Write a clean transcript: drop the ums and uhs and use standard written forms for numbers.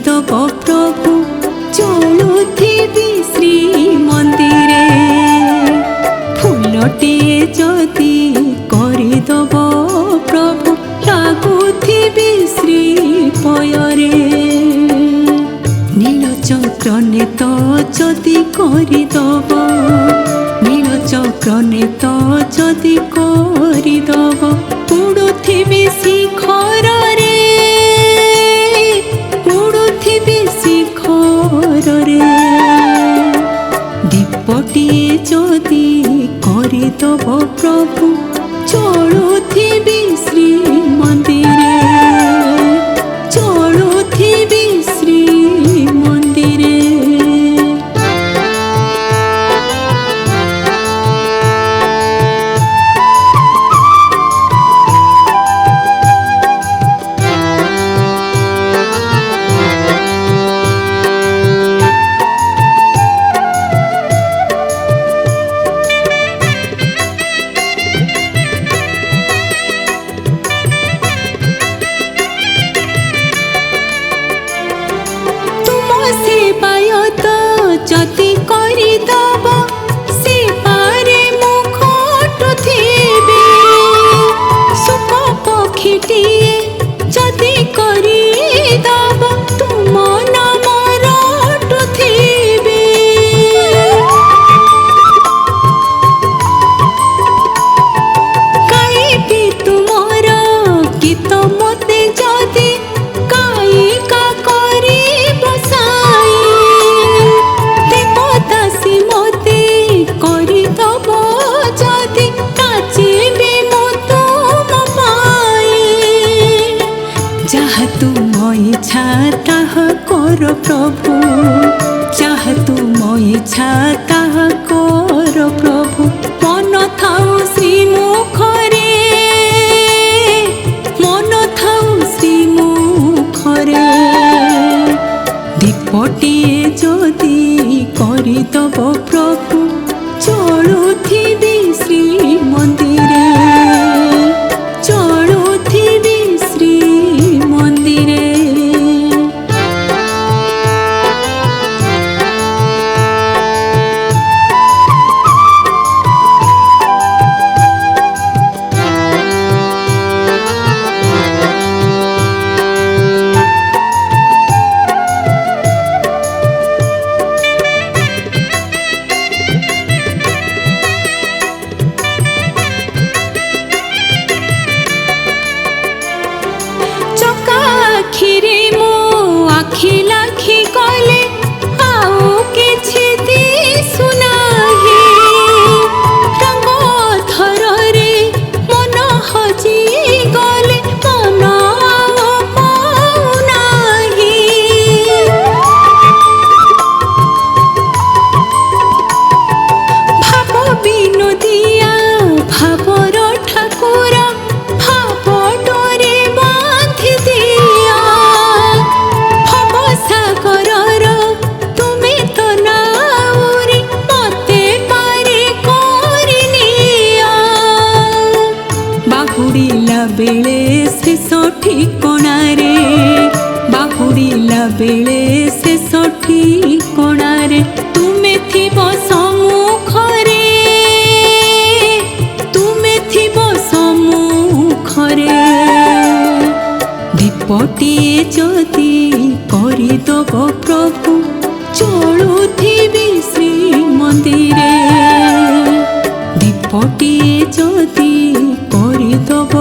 କରିଦବ ପ୍ରଭୁ ଚଳୁଥିବି ଶ୍ରୀମନ୍ଦିରେ। ଫୁଲଟିଏ ଯଦି କରିଦବ ପ୍ରଭୁ ଲାଗୁଥିବି ଶ୍ରୀପୟରେ। ନୀଳଚକ୍ରନେ ତ ଯଦି କରିଦବ, ନୀଳଚକ୍ରନେ ତ ଯଦି କରିଦବ ଉଡ଼ୁଥିବି ଶିଖରରେ, ଉଡ଼ୁଥିବି ଶିଖରରେ। ଦୀପଟିଏ ଯଦି କରିଦବ ପ୍ରଭୁ ଚଳୁଥିବି ଶ୍ରୀମନ୍ଦିରେ, ଚଳୁଥିବି ଶ୍ରୀମନ୍ଦିରେ। ଯଦି କରିଦବ ସେବାରେ ମୁଁ ଖଟୁଥିବି। ସୁଖ ପକ୍ଷୀଟିଏ ଯଦି କରିଦବ ତୁମ ନାମ ରଟୁଥିବି। ଗାଇବି ତୁମର ଗୀତ ମୋତେ ଯଦି ଗାୟିକା କରିବ ସାଇ। ମତେ କରିଦବ ଯଦି ନାଚିବି ମୁଁ ତୁମ ପାଇଁ। ଯାହା ତୁମ ଇଚ୍ଛା ତାହା କର ପ୍ରଭୁ, ଯାହା ତୁମ ଇଚ୍ଛା ତାହା କର ପ୍ରଭୁ। ମନ ଥାଉ ଶ୍ରୀମୁଖରେ, ମନ ଥାଉ ଶ୍ରୀମୁଖରେ। ଦୀପଟିଏ ଯଦି କରିଦବ ପ୍ରଭୁ ଚଳୁଥିବି ଶ୍ରୀମନ୍ଦିରେ, ଚଳୁଥିବି ଶ୍ରୀମନ୍ଦିରେ। ଆଖିରେ ମୋ ଆଖି ଲାଖି ଗଲେ ଆଉ କିଛି ଦିଶୁନାହିଁ। ରଙ୍ଗ ଥରରେ ମନ ହଜି ଗଲେ ମନ ଆଉ ପାଉନାହିଁ। ଭାବ ବିନୋଦିଆ ଭାବର ଠାକୁର ଭାବ ଡୋରେ ବାନ୍ଧି ଦିଅ। ଭବସାଗରର ତୁମେ ତ ନାଉରି ମତେ ପାରି କରିନିଅ। ବାହୁଡ଼ିଲା ବେଳେ ଶେଷ ଠିକଣାରେ, ବାହୁଡ଼ିଲା ବେଳେ ଶେଷ ଠିକଣାରେ ତୁମେ ଥିବ ସମ୍ମୁଖରେ, ତୁମେ ଥିବ ସମ୍ମୁଖରେ। ଦୀପଟିଏ ଯଦି କରିଦବ ପ୍ରଭୁ ଚଳୁଥିବି ଶ୍ରୀମନ୍ଦିରେ। ଦୀପଟିଏ ଯଦି କରିଦବ